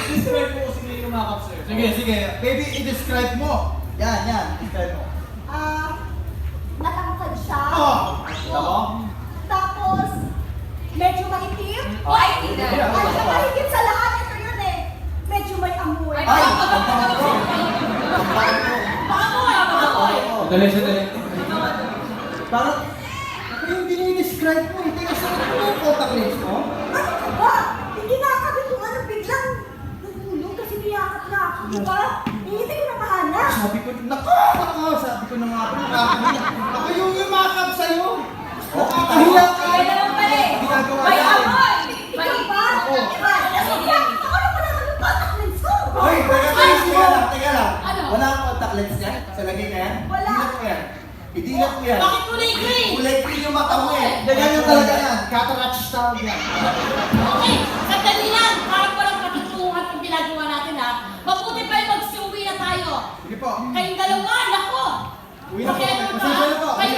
Describe mo kung sino yung yumakap sa'yo. Sige, sige. Baby, i-describe mo. Yan. Describe mo. Natangkad siya. Tama? Tapos, medyo maitim. Ay, Ano na mahigit sa lahat, ito yun eh. Medyo may amoy. Ay! Ang bango! Sandali. Parang, ako yung dinidescribe mo. Hindi kasi ano yung contact lens mo? Ano ka ba? Hindi nakakabit kung ano biglang nagulong kasi niyakap na ako, di ba? Hindi ko na mahanap. Sabi ko na nga po, ako yung yumakap sa'yo. Kakahiya ka. Kaya naman pala eh. Ginagawa May natin. amoy! Ikaw ba? Diba? Ako na pala yung contact lens ko. Hoy, teka lang. Ano? Wala kang contact lens niya? Sa lagay na yan? Wala. Idilat mo yan. Idilat mo yan. Bakit kulay green? Kulay green yung mata mo eh. Ganyan talaga yan. Cataract style yan. Okay, sandali lang. Parang walang patutunguhan kung ginagawa natin ha. Mabuti pa yung magsiuwi na tayo. Sige po. Kayong dalawa, nako! Uwi na po. Okay, ano ba? Pasensya na po. Kayo